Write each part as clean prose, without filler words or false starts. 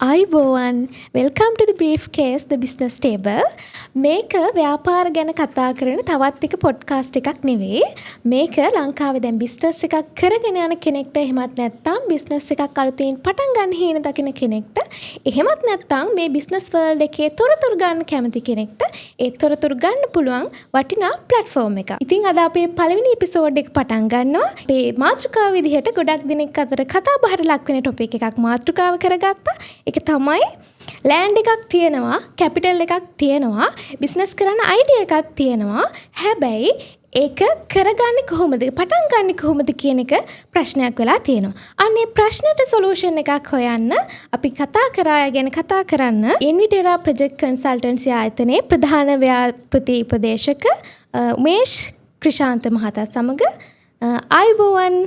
අයිබෝවන් වෙල්කම් ටු ද බ්‍රීෆ්කේස් ද business table. මේක ව්‍යාපාර ගැන කතා කරන තවත් එක පොඩ්කාස්ට් එකක් නෙවෙයි. මේක ලංකාවේ දැන් බිස්නස් එකක් කරගෙන යන කෙනෙක්ට, එහෙමත් නැත්නම් බිස්නස් එකක් අලුතින් පටන් ගන්න හේන දකින කෙනෙක්ට, එහෙමත් නැත්නම් මේ බිස්නස් වර්ල්ඩ් එකේ තොරතුරු ගන්න කැමති කෙනෙක්ට ඒ තොරතුරු ගන්න පුළුවන් වටිනා ප්ලැට්ෆෝම් එකක්. ඉතින් අද අපේ පළවෙනි එපිසෝඩ් එක පටන් ගන්නවා. අපේ මාතෘකාව විදිහට ගොඩක් දිනක් අතර කතා බහට ලක් වෙන ටොපික් එකක් මාතෘකාව කරගත්තා. ඒක තමයි ලෑන්ඩ් එකක් තියෙනවා, කැපිටල් එකක් තියෙනවා, බිස්නස් කරන්න අයිඩියා එකක් තියෙනවා. හැබැයි ඒක කරගන්නේ කොහොමද, පටන් ගන්න කොහොමද කියන එක ප්‍රශ්නයක් වෙලා තියෙනවා. අනේ ප්‍රශ්නෙට සොලියුෂන් එකක් හොයන්න අපි කතා කරන්න ඉන්විටේරා ප්‍රොජෙක්ට් කන්සල්ටන්සි ආයතනයේ ප්‍රධාන ව්‍යාපෘති උපදේශක උමේෂ් ක්‍රිෂාන්ත මහතා සමග අයිබෝවන්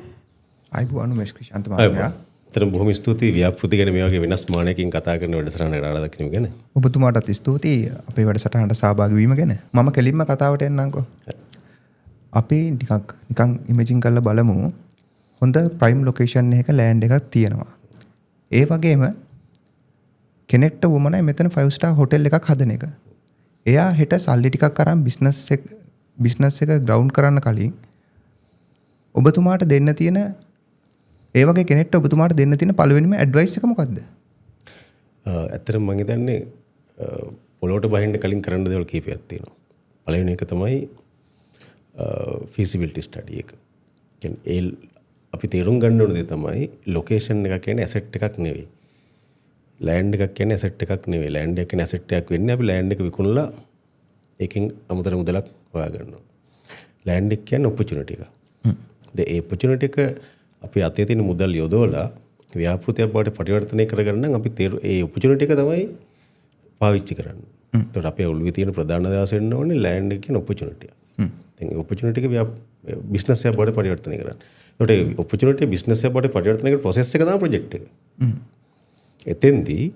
උමේෂ් ක්‍රිෂාන්ත මහතා. තරම් බොහොම ස්තුතියි ව්‍යාපෘති ගැන මේ වගේ වෙනස් මානයකින් කතා කරන වැඩසටහනකට ආරාධනා කිරීම ගැන. ඔබතුමාටත් ස්තුතියි අපේ වැඩසටහනට සහභාගී වීම ගැන. මම කෙලින්ම කතාවට එන්නම්කෝ. අපි නිකන් ඉමේජින් කරලා බලමු. හොඳ ප්‍රයිම් ලොකේෂන් එකක ලෑන්ඩ් එකක් තියෙනවා. ඒ වගේම කෙනෙක්ට වුමනයි මෙතන 5 star හොටෙල් එකක් හදන එක. එයා හෙට සල්ලි ටිකක් අරන් බිස්නස් එක ග්‍රවුන්ඩ් කරන්න කලින් ඔබතුමාට දෙන්න තියෙන, ඒ වගේ කෙනෙක්ට ඔබතුමාට දෙන්න තියෙන පළවෙනිම ඇඩ්වයිස් එක මොකක්ද? ඇත්තටම මම හිතන්නේ පොළොවට බහින්න කලින් කරන්න දේවල් කීපයක් තියෙනවා. පළවෙනි එක තමයි feasibility study එක. කියන්නේ අපි තේරුම් ගන්න ඕන දේ තමයි ලොකේෂන් එක කියන්නේ ඇසෙට් එකක් නෙවෙයි. ලෑන්ඩ් එකක් කියන්නේ ඇසෙට් එකක් නෙවෙයි. ලෑන්ඩ් එක කියන්නේ ඇසෙට් එකක් වෙන්නේ අපි ලෑන්ඩ් එක විකුණලා ඒකෙන් අමුතර මුදලක් හොයා ගන්නවා. ලෑන්ඩ් එක කියන්නේ ඔපචුනිටි එක. ඒ ඔපචුනිටි එක අපි අතේ තියෙන මුදල් යොදවලා ව්‍යාපෘතියක් බවට පරිවර්තනය කරගන්න නම් අපි ඒ ඔපචුනිටි එක තමයි පාවිච්චි කරන්නේ. ඒකට අපේ ඔළුවේ තියෙන ප්‍රධාන අදහස වෙන්න ඕනේ ලෑන්ඩ් එක කියන ඔපචුනිටි. දැන් ඒ ඔපචුනිටි එක බිස්නස් එකක් බවට පරිවර්තනය කරන්න. ඒකට ඒ ඔපචුනිටි බිස්නස් එකක් බවට පරිවර්තනය කරන ප්‍රොසෙස් එක තමයි ප්‍රොජෙක්ට් එක. එතෙන්දී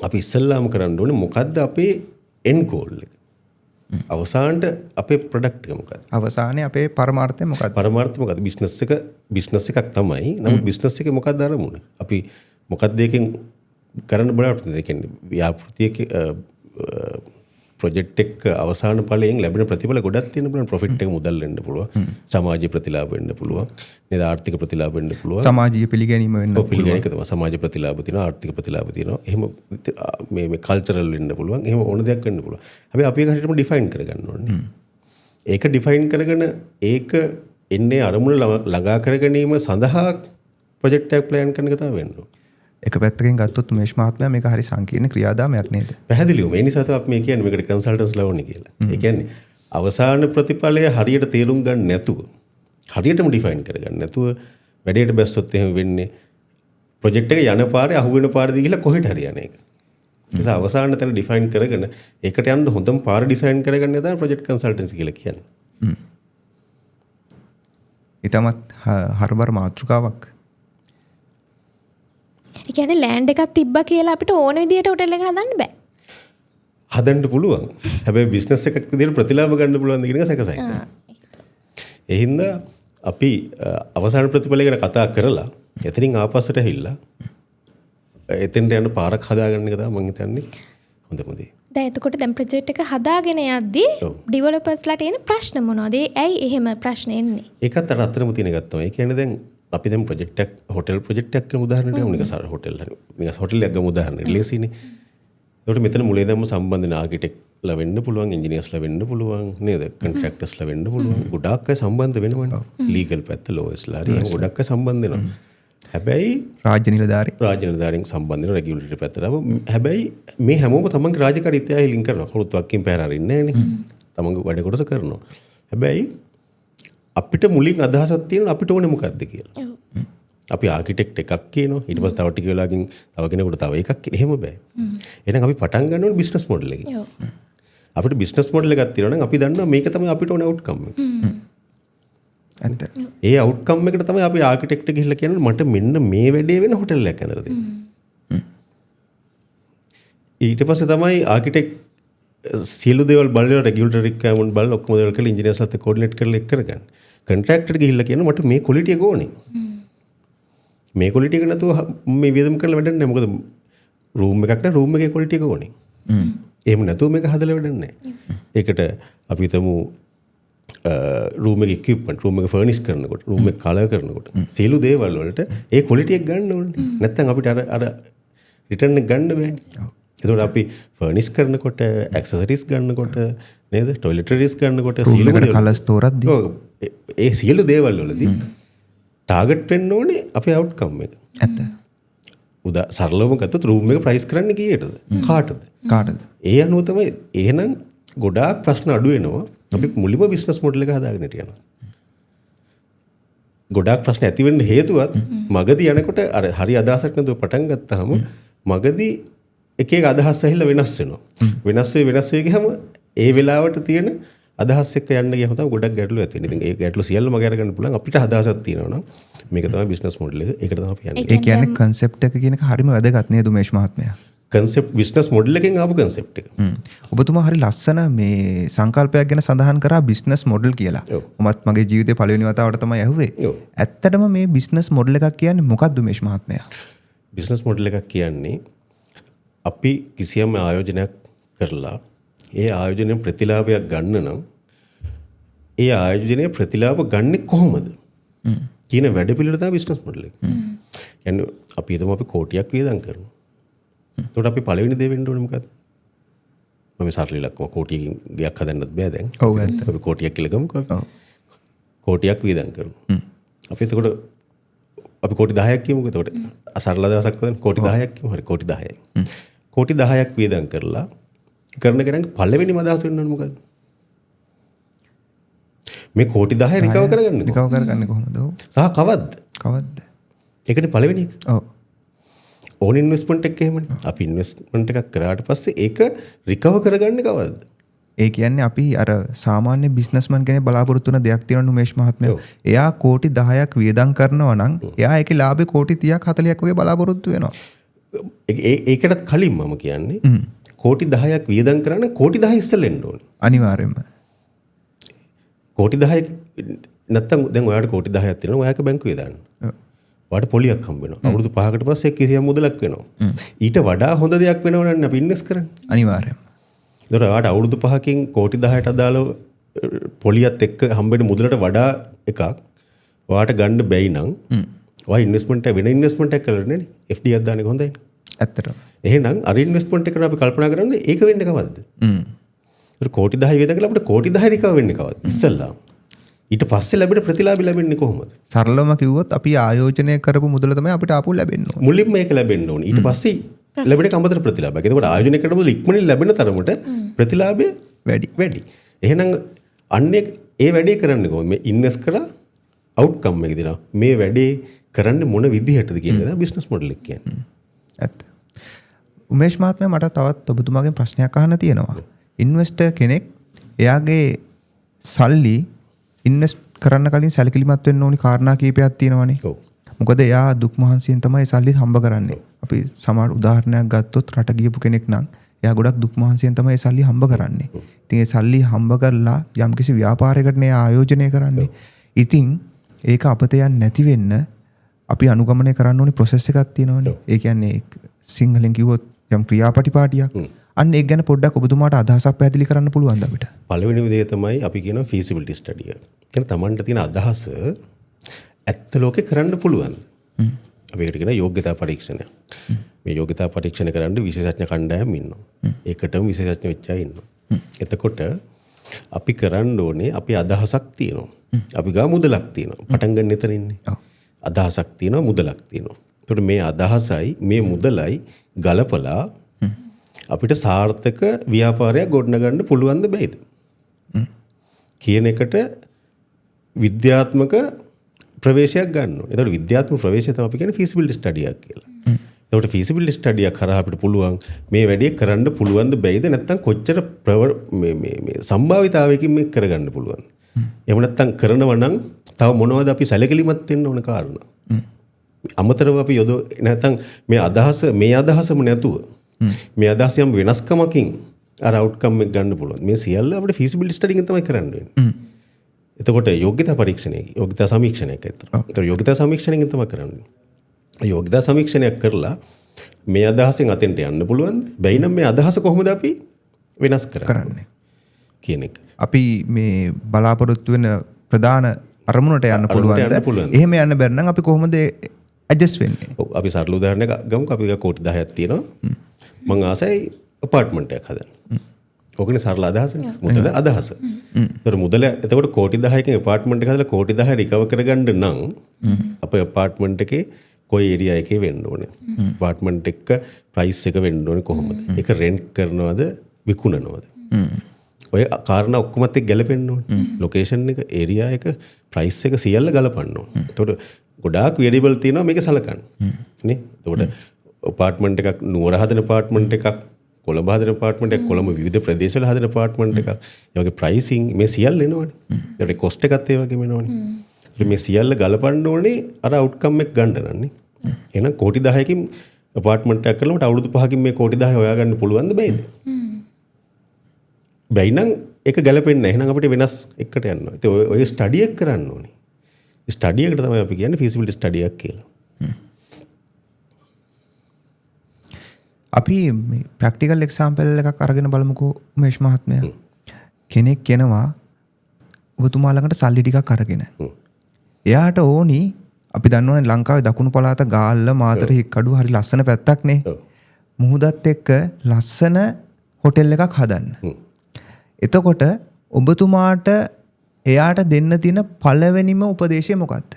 අපි ඉස්සල්ලාම කරන්න ඕනේ මොකද්ද අපේ එන්ඩ් ගෝල් එක. අවසානට අපේ ප්‍රොඩක්ට් එක මොකක්ද? අවසානයේ අපේ පරමාර්ථය මොකක්ද? පරමාර්ථය මොකක්ද? බිස්නස් එකක් තමයි. නමුත් බිස්නස් එකේ මොකක්ද අරමුණ? අපි මොකක්ද එකෙන් කරන්න බලාපොරොත්තු වෙන්නේ? ඒ කියන්නේ ව්‍යාපෘතියේ ප්‍රොජෙක්ට් එක අවසාන ඵලයෙන් ලැබෙන ප්‍රතිඵල ගොඩක් තියෙන පුළුවන්. ප්‍රොෆිට් එක මුදල් වෙන්න පුළුවන්. සමාජීය ප්‍රතිලාභ වෙන්න පුළුවන්. නේද? ආර්ථික ප්‍රතිලාභ වෙන්න පුළුවන්. සමාජීය පිළිගැනීම වෙන්න පුළුවන්. පිළිගැනීම තමයි. සමාජ ප්‍රතිලාභ තියෙනවා, ආර්ථික ප්‍රතිලාභ තියෙනවා. එහෙම මේ කල්චරල් වෙන්න පුළුවන්. එහෙම ඕන දෙයක් වෙන්න පුළුවන්. හැබැයි අපි ඒක හරියටම ඩිෆයින් කරගන්න ඕනේ. ඒක ඩිෆයින් කරගෙන ඒක එන්නේ අරමුණ ළඟා කර ගැනීම සඳහා ප්‍රොජෙක්ට් එකක් ප්ලෑන් කරන එක තමයි වෙන්න ඕනේ. එක පැත්තකින් ගත්තොත් උමේෂ් මහත්මයා මේක හරි සංකීර්ණ ක්‍රියාදාමයක් නේද? පැහැදිලිවම. ඒ නිසා තමයි අපි මේ කියන්නේ මේකට කන්සල්ටන්ස්ලා ඕනේ කියලා. ඒ කියන්නේ අවසාන ප්‍රතිඵලය හරියට තේරුම් ගන්න නැතුව, හරියටම ඩිෆයින් කරගන්න නැතුව වැඩේට බැස්සොත් එහෙම වෙන්නේ ප්‍රොජෙක්ට් එක යන පාරේ අහු වෙන පාරදී ගිහලා කොහෙට හරි යන එක. ඒ නිසා අවසාන තැන ඩිෆයින් කරගෙන ඒකට යන්න හොඳම පාර ඩිසයින් කරගන්න තමයි ප්‍රොජෙක්ට් කන්සල්ටන්සි කියලා කියන්නේ. ඊටමත් හරබර මාතෘකාවක්. ඒ කියන්නේ ලෑන්ඩ් එකක් තිබ්බා කියලා අපිට ඕන විදියට හොටෙල් එක හදන්න බෑ. හදන්න පුළුවන්. හැබැයි බිස්නස් එකක් විදියට ප්‍රතිලාභ ගන්න පුළුවන් ද කියන එක සැකසයි. ඒ හින්දා අපි අවසාන ප්‍රතිඵලය ගැන කතා කරලා එතනින් ආපස්සට ඇවිල්ලා එතෙන්ට යන පාරක් හදාගන්න එක තමයි මම හිතන්නේ හොඳම දේ. දැන් එතකොට දැන් ප්‍රොජෙක්ට් එක හදාගෙන යද්දී ඩෙවලොපර්ස්ලාට එන ප්‍රශ්න මොනවද? ඇයි එහෙම ප්‍රශ්න එන්නේ? ඒකත් අර අතරම තියෙන එකක් තමයි. ඒ කියන්නේ දැන් අපි දැන් ප්‍රොජෙක්ට් එකක් හොටෙල් ප්‍රොජෙක්ට් එකක් කරමු උදාහරණයක් ගමු. නිකන් හොටෙල් හරි. නිකන් හොටෙල් එකක් ගමු උදාහරණයක්. ලේසිනේ. ඒකට මෙතන මුලින්දම සම්බන්ධ වෙන ආකිටෙක්ට්ලා වෙන්න පුළුවන්, ඉන්ජිනියර්ස්ලා වෙන්න පුළුවන් නේද? කොන්ට්‍රැක්ටර්ස්ලා වෙන්න පුළුවන්. ගොඩාක් අය සම්බන්ධ වෙනවනේ. ලීගල් පැත්ත, ලෝයර්ස්ලා හරි එහෙම ගොඩක් අය සම්බන්ධ වෙනවා. හැබැයි රාජ්‍ය නිලධාරීන් සම්බන්ධ වෙන රෙගියුලේටරි පැත්තටම. හැබැයි මේ හැමෝම තමන්ගේ රාජකාරීත්වය ලින්ක් කරනවා. කවුරුත් වක්කින් පැහැර අරින්නේ නැහැ නේ. තමන්ගේ වැඩ කොටස කරනවා. හැබැයි අපිට මුලින් අදහසක් තියෙනවා අපිට ඕනේ මොකක්ද කියලා. අපි ආකිටෙක්ට් එකක් කියනවා. ඊට පස්සේ තව ටික වෙලාවකින් තව කෙනෙකුට තව එකක් කියන. එහෙම බෑ. එහෙනම් අපි පටන් ගන්න ඕනේ බිස්නස් මොඩල් එකකින්. අපිට බිස්නස් මොඩල් එකක් තියෙනවා නම් අපි දන්නවා මේක තමයි අපිට ඕනේ අවුට්කම් එක. ඒ අවුට්කම් එකට තමයි අපි ආකිටෙක්ට් ගිහිල්ලා කියන්නේ මට මෙන්න මේ වැඩේ වෙන හොටෙල් එකක් ඇඳලා දෙන්න. ඊට පස්සේ තමයි ආකිටෙක්ට් සියලු දේවල් බලලා රෙගියුලටරි රික්වයර්මන්ට් බලලා ඔක්කොම දේවල් කරලා ඉන්ජිනියර්ස්ලාත් එක්ක කෝඩිනේට් කරලා එක් කරගන්න. කොන්ට්‍රැක්ටර් ගිහිල්ලා කියනවා මට මේ ක්වොලිටි එක ඕනේ. මේ ක්වොලිටි එක නැතුව මේ වියදම් කරලා වැඩක් නැහැ. මොකද රූම් එකක් නේ රූම් එකේ ක්වොලිටි එක ඕනේ. එහෙම නැතුව මේක හදලා වැඩන්නේ නැහැ. ඒකට අපි හිතමු රූම් එක ඉක්විප්මන්ට් රූම් එක ෆර්නිෂ් කරනකොට රූම් එක කලර් කරනකොට සියලු දේවල් වලට ඒ ක්වොලිටි එක ගන්න ඕනේ. නැත්නම් අපිට අර රිටර්න් එක ගන්න බෑනේ. ඒතකොට අපි ෆර්නිෂ් කරනකොට ඇක්සසරිස් ගන්නකොට නේද ටොයිලටරිස් ගන්නකොට සියලු කලර්ස් තෝරද්දී ඒ සියලු දේවල් වලදී ටාගට් වෙන්න ඕනේ අපේ අවුට්කම් එක. ඇත්ත. සරලවම ගත්තොත් රූම් එක ප්‍රයිස් කරන්න කීයටද? කාටද? ඒ අනුව තමයි එහෙනම් ගොඩාක් ප්‍රශ්න අඩු වෙනවා. අපි මුලින්ම බිස්නස් මොඩල් එක හදාගෙන හිටියනවා. ගොඩාක් ප්‍රශ්න ඇති වෙන්න හේතුවත් මගදී යනකොට අර හරි අදහසක් නැතුව පටන් ගත්තාම මගදී එක එක අදහස් ඇහිලා වෙනස් වෙනවා. වෙනස් වෙ ගියාම ඒ වෙලාවට තියෙන අදහස් එක්ක යන්න ගියාම තමයි ගොඩක් ගැටලු ඇති වෙන්නේ. ඉතින් ඒ ගැටලු සියල්ලම මග අරගන්න පුළුවන් අපිට අදහසක් තියෙනවා නම් මේක තමයි බිස්නස් මොඩල් එක. ඒකට තමයි අපි යන්නේ. ඒ කියන්නේ concept එක කියන එක හරිම වැදගත් නේද උමේෂ් මහත්මයා? concept business model එකෙන් ආපු concept එක. ඔබතුමා හරි ලස්සන මේ සංකල්පයක් ගැන සඳහන් කරා business model කියලා. මමත් මගේ ජීවිතේ පළවෙනි වතාවට තමයි ඇහුවේ. ඇත්තටම මේ business model එකක් කියන්නේ මොකක්ද උමේෂ් මහත්මයා? business model එකක් කියන්නේ අපි කිසියම් ආයෝජනයක් කරලා ඒ ආයෝජනයෙන් ප්‍රතිලාභයක් ගන්න නම් ඒ ආයෝජනයේ ප්‍රතිලාභ ගන්නෙ කොහොමද කියන වැඩ පිළිවෙල තමයි බිස්නස් මොඩල් එක. කියන්නේ අපි හිතමු අපි කෝටියක් වියදම් කරනවා. එතකොට අපි පළවෙනි දේ වෙන්න ඕනේ මොකද්ද? මම සරලව කෝටියකින් ගයක් හදන්නත් බෑ දැන්. ඔව් ඇත්ත. අපි කෝටියක් කියලා ගමුකෝ. කෝටියක් වියදම් කරනවා. අපි එතකොට අපි කෝටි 10ක් කියමුකෝ. එතකොට සරල දවසක් වදින කෝටි 10ක් කියමු. හරි කෝටි 10යි. කෝටි 10ක් වියදම් කරලා කරන කෙනාගේ පළවෙනිම අදහස වෙන්න ඕනේ මොකද්ද? මේ කෝටි 10 රිකවර් කරගන්නේ කොහොමද? සහ කවද්ද? ඒකනේ පළවෙනි එක. ඔව්. ඕන් ඉන්වෙස්ට්මන්ට් එක එහෙමනේ. අපි ඉන්වෙස්ට්මන්ට් එකක් කරාට පස්සේ ඒක රිකවර් කරගන්නේ කවද්ද? ඒ කියන්නේ අපි අර සාමාන්‍ය බිස්නස්මන් කෙනෙක් බලාපොරොත්තු වෙන දෙයක් තියෙනවා උමේෂ් මහත්මයා. එයා කෝටි 10ක් වියදම් කරනවා නම් එයා ඒකේ ලාභේ කෝටි 30ක් 40ක් වගේ බලාපොරොත්තු වෙනවා. ඒකටත් කලින් මම කියන්නේ කෝටි 10ක් වියදම් කරන්න කෝටි 10 ඉස්සෙල්ලා එන්න ඕනේ. අනිවාර්යයෙන්ම. කෝටි 10ක් නැත්තම් දැන් ඔයාලට කෝටි 10ක් තියෙනවා ඔයාක බැංකුවේ දාන්න. ඔයාලට පොලියක් හම්බ වෙනවා. අවුරුදු 5කට පස්සේ කිසියම් මුදලක් වෙනවා. ඊට වඩා හොඳ දෙයක් වෙනවා නම් අපි ඉන්වෙස්ට් කරන්නේ. අනිවාර්යයෙන්ම. ඒතර ඔයාලට අවුරුදු 5කින් කෝටි 10ට අදාළව පොලියත් එක්ක හම්බෙන මුදලට වඩා එකක් ඔයාලට ගන්න බැයි නම් ඔයා ඉන්වෙස්ට්මන්ට් එක වෙන ඉන්වෙස්ට්මන්ට් එකක් කරලා නේ FD එකක් දාන එක හොඳයි. ඇත්තටම. එහෙනම් අර ඉන්වෙස්ට්මන්ට් එකට අපි කල්පනා කරන්නේ ඒක වෙන්නේ කවද්ද? ඒතර කෝටි 10 වියදම් කළා අපිට කෝටි 10 රිකවර් වෙන්නේ කවද්ද? ඉස්සෙල්ලා. ඊට පස්සේ ලැබෙන ප්‍රතිලාභය ලැබෙන්නේ කොහොමද? සරලවම කිව්වොත් අපි ආයෝජනය කරපු මුදල තමයි අපිට ආපහු ලැබෙන්න ඕනේ. මුලින්ම මේක ලැබෙන්න ඕනේ. ඊට පස්සේ ලැබෙන කම්බතර ප්‍රතිලාභයක්. එතකොට ආයෝජනය කරන මුදල ඉක්මනින් ලැබෙන තරමට ප්‍රතිලාභය වැඩි. එහෙනම් අන්නේ ඒ වැඩේ කරන්නේ කොහොමද? මේ ඉන්වෙස්ට් කරලා අවුට්කම් එක දෙනවා. මේ වැඩේ කරන්නේ මොන විදිහටද කියන එක බිස්නස් මොඩල් එක කියන්නේ. ඇත්ත. උමේෂ් මහත්මයා මට තවත් ඔබතුමාගෙන් ප්‍රශ්නයක් අහන්න තියෙනවා. ඉන්වෙස්ටර් කෙනෙක් එයාගේ සල්ලි ඉන්වෙස්ට් කරන්න කලින් සැලකිලිමත් වෙන්න ඕනි කාරණා කීපයක් තියෙනවනේ. ඔව්. මොකද එයා දුක් මහන්සියෙන් තමයි සල්ලි හම්බ කරන්නේ. අපි සමහර උදාහරණයක් ගත්තොත් රට ගියපු කෙනෙක් නම් එයා ගොඩක් දුක් මහන්සියෙන් තමයි ඒ සල්ලි හම්බ කරන්නේ. ඉතින් ඒ සල්ලි හම්බ කරලා යම්කිසි ව්‍යාපාරයකට නේ ආයෝජනය කරන්නේ. ඉතින් ඒක අපත යන්නේ නැති වෙන්න අපි අනුගමනය කරන්න ඕනි ප්‍රොසෙස් එකක් තියෙනවනේ. ඒ කියන්නේ සිංහලෙන් කිව්වොත් යම් ක්‍රියාපටිපාටියක්. අන්න ඒක ගැන පොඩ්ඩක් ඔබතුමාට අදහසක් පැහැදිලි කරන්න පුළුවන්ද අපිට? පළවෙනි දේ තමයි අපි කියන feasibility study එක. කියන්නේ Tamanට තියෙන අදහස ඇත්ත ලෝකේ කරන්න පුළුවන්. අපි ඒකට කියන යෝග්‍යතා පරීක්ෂණය. මේ යෝග්‍යතා පරීක්ෂණ කරන්න විශේෂඥ කණ්ඩායම් ඉන්නවා. ඒකටම විශේෂඥ වෙච්ච අය ඉන්නවා. එතකොට අපි කරන්න ඕනේ අපි අදහසක් තියෙනවා. අපි ගා මුදලක් තියෙනවා. පටන් ගන්න එතන ඉන්නේ. අදහසක් තියෙනවා මුදලක් තියෙනවා. එතකොට මේ අදහසයි මේ මුදලයි ගලපලා අපිට සාර්ථක ව්‍යාපාරයක් ගොඩනගන්න පුළුවන්ද බැයිද කියන එකට විද්‍යාත්මක ප්‍රවේශයක් ගන්න ඕනේ. ඒතකොට විද්‍යාත්මක ප්‍රවේශය තමයි අපි කියන්නේ feasibility study එකක් කියලා. ඒකට feasibility study එක කරා අපිට පුළුවන් මේ වැඩේ කරන්න පුළුවන්ද බැයිද නැත්නම් කොච්චර මේ සම්භාවිතාවයකින් මේක කරගන්න පුළුවන්. එහෙම නැත්නම් කරනවා නම් තව මොනවද අපි සැලකිලිමත් වෙන්න ඕන කාරණා. අමතරව අපි නැත්නම් මේ අදහසම නැතුව මේ අදහස යම් වෙනස්කමකින් අර අවුට්කම් එක ගන්න පුළුවන්. මේ සියල්ල අපිට feasibility study එකෙන් තමයි කරන්න වෙන්නේ. එතකොට යෝග්‍යතා පරීක්ෂණය, යෝග්‍යතා සමීක්ෂණයක් ඇත්තට. ඒතර යෝග්‍යතා සමීක්ෂණයෙන් තමයි කරන්නේ. යෝග්‍යතා සමීක්ෂණයක් කරලා මේ අදහසෙන් අතෙන්ට යන්න පුළුවන්ද? බැයි නම් මේ අදහස කොහොමද අපි වෙනස් කරන්නේ කියන එක. අපි මේ බලාපොරොත්තු වෙන ප්‍රධාන අරමුණට යන්න පුළුවන්ද? එහෙම යන්න බැරි නම් අපි කොහොමද ඇඩ්ජස්ට් වෙන්නේ? ඔව් අපි සරල උදාහරණයක් ගමුකෝ. අපි කෝටි 10ක් තියෙනවා. මං ආසයි අපාර්ට්මන්ට් එකක් හදන්න. ඕකනේ සරල අදහසනේ. මුදල අදහස. ඒතර මුදල එතකොට කෝටි 10කින් අපාර්ට්මන්ට් එක හදලා කෝටි 10 රිකවර් කරගන්න නම් අපේ අපාර්ට්මන්ට් එකේ කොයි ඒරියා එකේ වෙන්න ඕනේ. අපාර්ට්මන්ට් එක ප්‍රයිස් එක වෙන්න ඕනේ කොහොමද? ඒක රෙන්ට් කරනවද විකුණනවද? ඔය කාරණා ඔක්කොමත් එක්ක ගැලපෙන්න ඕනේ. ලොකේෂන් එක, ඒරියා එක, ප්‍රයිස් එක සියල්ල ගලපන්න ඕනේ. එතකොට ගොඩාක් වෙරියබල් තියෙනවා මේක සලකන්න. නේ? එතකොට අපාර්ට්මන්ට් එකක් නුවර හදන අපාර්ට්මන්ට් එකක්, කොළඹ හදන අපාර්ට්මන්ට් එකක්, කොළඹ විවිධ ප්‍රදේශවල හදන අපාර්ට්මන්ට් එකක්. ඒ වගේ ප්‍රයිසිං මේ සියල්ල එනවනේ. ඒකට කොස්ට් එකත් ඒ වගේම එනවනේ. මේ සියල්ල ගලපන්න ඕනේ අර අවුට්කම් එක ගන්න නන්නේ. එහෙනම් කෝටි 10කින් අපාර්ට්මන්ට් එකක් කරනකොට අවුරුදු 5කින් මේ කෝටි 10 හොයාගන්න පුළුවන්ද බැයිද? බැයි නම් ඒක ගැලපෙන්නේ නැහැ. එහෙනම් අපිට වෙනස් එකට යන්න ඕනේ. ඉතින් ඔය ස්ටඩි එක කරන්න ඕනේ. ස්ටඩි එකට තමයි අපි කියන්නේ feasibility study එකක් කියලා. අපි මේ ප්‍රැක්ටිකල් එක්සාම්පල් එකක් අරගෙන බලමුකෝ උමේෂ් මහත්මයා. කෙනෙක් කෙනවා ඔබතුමා ළඟට සල්ලි ටිකක් අරගෙන. එයාට ඕනි අපි දන්නවනේ ලංකාවේ දකුණු පළාත ගාල්ල මාතර හික්කඩුව හරි ලස්සන පැත්තක් නේ. මුහුදත් එක්ක ලස්සන හොටෙල් එකක් හදන්න. එතකොට ඔබතුමාට එයාට දෙන්න තියෙන පළවෙනිම උපදේශය මොකක්ද?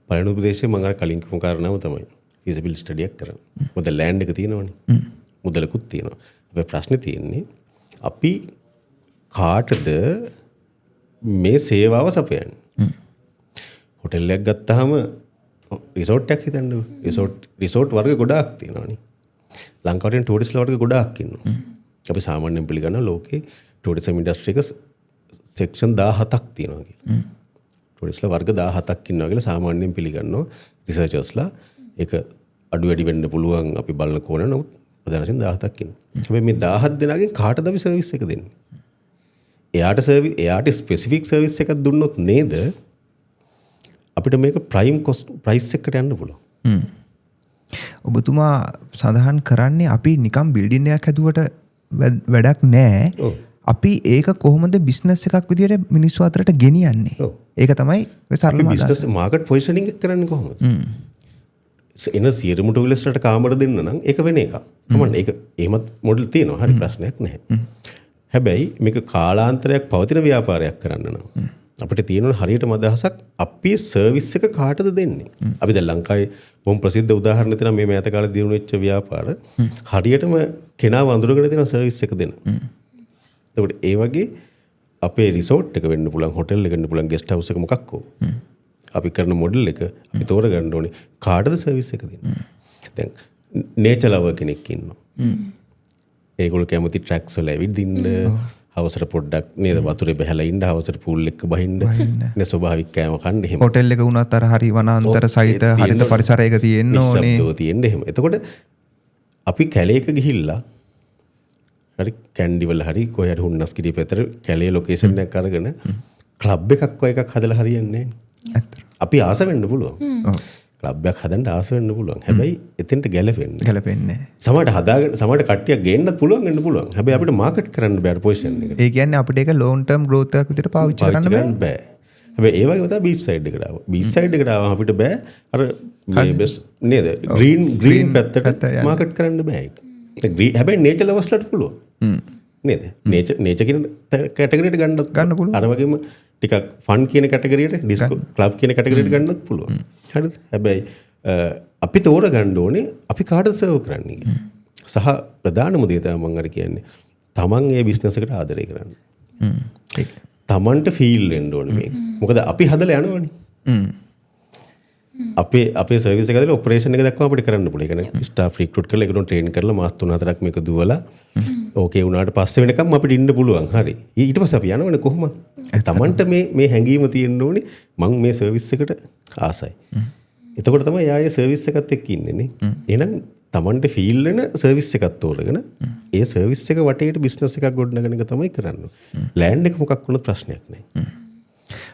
පළවෙනි උපදේශය මම අර කලින් කිව්ව කාරණාව තමයි. feasibility study එකක් කරන්න. මොකද ලෑන්ඩ් එක තියෙනවනේ. මුදලකුත් තියෙනවා. අපේ ප්‍රශ්නේ තියෙන්නේ අපි කාටද මේ සේවාව සපයන්නේ? හොටෙල් එකක් ගත්තාම රිසෝට් එකක් හිතන්න. රිසෝට් වර්ග ගොඩාක් තියෙනවානේ. ලංකාවේ ටූරිස්ට්ලා වර්ග ගොඩාක් ඉන්නවා. අපි සාමාන්‍යයෙන් පිළිගන්න ලෝකේ ටූරිසම් ඉන්ඩස්ට්‍රි එක සෙක්ෂන් 17ක් තියෙනවා කියලා. ටූරිස්ට්ලා වර්ග 17ක් ඉන්නවා කියලා සාමාන්‍යයෙන් පිළිගන්නවා රිසර්චර්ස්ලා. ඒක අඩු වැඩි වෙන්න පුළුවන් අපි බලන කෝණ නමුත් ප්‍රධාන වශයෙන් 17ක් ඉන්නවා. හැබැයි මේ 17 දෙනාගෙන් කාටද අපි සර්විස් එක දෙන්නේ? එයාට ස්පෙસિෆික් සර්විස් එකක් දුන්නොත් නේද අපිට මේක ප්‍රයිස් එකට යන්න පුළුවන්. ඔබතුමා සඳහන් කරන්නේ අපි නිකම් බිල්ඩින් එකක් හැදුවට වැඩක් නෑ. අපි ඒක කොහොමද බිස්නස් එකක් විදියට මිනිස්සු අතරට ගෙනියන්නේ? ඒක තමයි සරලම බිස්නස් මාකට් පොසිෂනින් එක කරන්නේ කොහොමද? එන සියරමුට විලස්ටට කාමර දෙන්න නම් ඒක වෙන එකක්. කමන්න ඒක එහෙමත් මොඩල් තියෙනවා. හරි ප්‍රශ්නයක් නැහැ. හැබැයි මේක කාලාන්තරයක් පවතින ව්‍යාපාරයක් කරන්න නම් අපිට තියෙන හරියටම අදහසක් අපි සර්විස් එක කාටද දෙන්නේ? අපි දැන් ලංකාවේ බොහොම ප්‍රසිද්ධ උදාහරණ තියෙනවා මේ මෑත කාලේ දිනු වෙච්ච ව්‍යාපාර. හරියටම කෙනා වඳුරගෙන තියෙන සර්විස් එක දෙන. එතකොට ඒ වගේ අපේ රිසෝට් එක වෙන්න පුළුවන්, හොටෙල් එක වෙන්න පුළුවන්, ගෙස්ට් හවුස් එක මොකක් හෝ. අපි කරන මොඩල් එක අපි තෝරගන්න ඕනේ කාටද සර්විස් එක දෙන්නේ. දැන් නේචර් ලවර් කෙනෙක් ඉන්නවා. ඒගොල්ලෝ කැමති ට්‍රැක්ස් වල ඇවිදින්න, හවසට පොඩ්ඩක් නේද වතුරේ බහැලා ඉන්න, හවසට පූල් එක බහින්න, නේ ස්වභාවික කෑම කන්න එහෙම. හොටෙල් එක වුණත් අර හරි වනාන්තර සහිත හරිත පරිසරයක තියෙන්න ඕනේ. ශබ්දෝ තියෙන්න එහෙම. එතකොට අපි කැලේක ගිහිල්ලා හරි කැන්ඩි වල හරි කොහේ හරි හුන්නස් කිරි පැතර කැලේ ලොකේෂන් එකක් අරගෙන ක්ලබ් එකක් වගේ එකක් හදලා හරියන්නේ නැහැ. අපි ආස වෙන්න පුළුවන්. ක්ලබ් එකක් හදන්න ආස වෙන්න පුළුවන්. හැබැයි එතෙන්ට ගැලපෙන්නේ නැහැ. සමහරට හදාගෙන සමහරට කට්ටියක් ගේන්නත් පුළුවන් වෙන්න පුළුවන්. හැබැයි අපිට මාකට් කරන්න බෑ පොසිෂන් එකට. ඒ කියන්නේ අපිට ඒක ලොන් ටර්ම් growth එකක් විදිහට පාවිච්චි කරන්න බෑ. හැබැයි ඒ වගේම තමයි බීච් සයිඩ් එකට ආවා. බීච් සයිඩ් එකට ආවම අපිට බෑ අර මේ බෙස් නේද? ග්‍රීන් පැත්තට මාකට් කරන්න බෑ ඒක. හැබැයි නේචර් ලවර්ස්ලාට පුළුවන්. නේද? නේචර් කියන කැටගරියට ගන්න පුළුවන්. අර වගේම ටිකක් ෆන් කියන කැටගරියට, ඩිස්කෝ ක්ලබ් කියන කැටගරියට ගන්නත් පුළුවන්. හරිද? හැබැයි අපි තෝරගන්න ඕනේ අපි කාටද සර්ව් කරන්නේ කියලා. සහ ප්‍රධානම දේ තමයි මම අර කියන්නේ තමන් ඒ බිස්නස් එකට ආදරය කරන්න. තමන්ට ෆීල් වෙන්න ඕනේ මේක. මොකද අපි හදලා යනවනේ. අපේ සර්විස් එක ඇතුලේ ඔපරේෂන් එක දක්වා අපිට කරන්න පුළුවන්. ඒ කියන්නේ ස්ටාෆ් රික්‍රූට් කරලා ඒකට ට්‍රේන් කරලා මාස 3-4ක් මේක දුවලා ඕකේ වුණාට පස්සේ වෙනකම් අපිට ඉන්න පුළුවන්. හරි. ඊට පස්සේ අපි යනවනේ කොහොමද? තමන්ට මේ හැඟීම තියෙන්න ඕනේ මම මේ සර්විස් එකට ආසයි. එතකොට තමයි යායේ සර්විස් එකත් එක්ක ඉන්නේ නේ. එහෙනම් තමන්ට ෆීල් වෙන සර්විස් එකක් තෝරගෙන ඒ සර්විස් එක වටේට බිස්නස් එකක් ගොඩනගන එක තමයි කරන්නේ. ලෑන්ඩ් එක මොකක් වුණත් ප්‍රශ්නයක් නැහැ.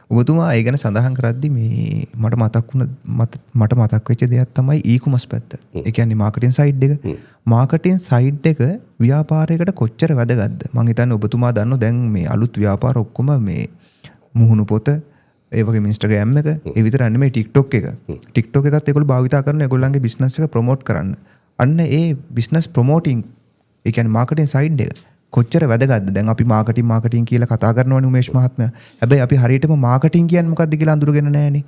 ඔබතුමා ඒ ගැන සඳහන් කරද්දි මේ මට මතක් වෙච්ච දෙයක් තමයි ඊ-කොමර්ස් පැත්ත. ඒ කියන්නේ මාකටිං සයිඩ් එක. මාකටිං සයිඩ් එක ව්‍යාපාරයකට කොච්චර වැදගත්ද? මම හිතන්නේ ඔබතුමා දන්නෝ දැන් මේ අලුත් ව්‍යාපාර ඔක්කොම මේ මුහුණු පොත ඒ වගේම Instagram එක ඒ විතරක් නෙමෙයි TikTok එක. TikTok එකත් ඒගොල්ලෝ භාවිතා කරන ඒගොල්ලන්ගේ බිස්නස් එක ප්‍රොමෝට් කරන්න. අන්න ඒ බිස්නස් ප්‍රොමෝටිං ඒ කියන්නේ මාකටිං සයිඩ් එක කොච්චර වැදගත්ද? දැන් අපි මාකටිං කියලා කතා කරනවනේ උමේෂ් මහත්මයා. හැබැයි අපි හරියටම මාකටිං කියන්නේ මොකක්ද කියලා අඳුරගෙන නැහැනේ.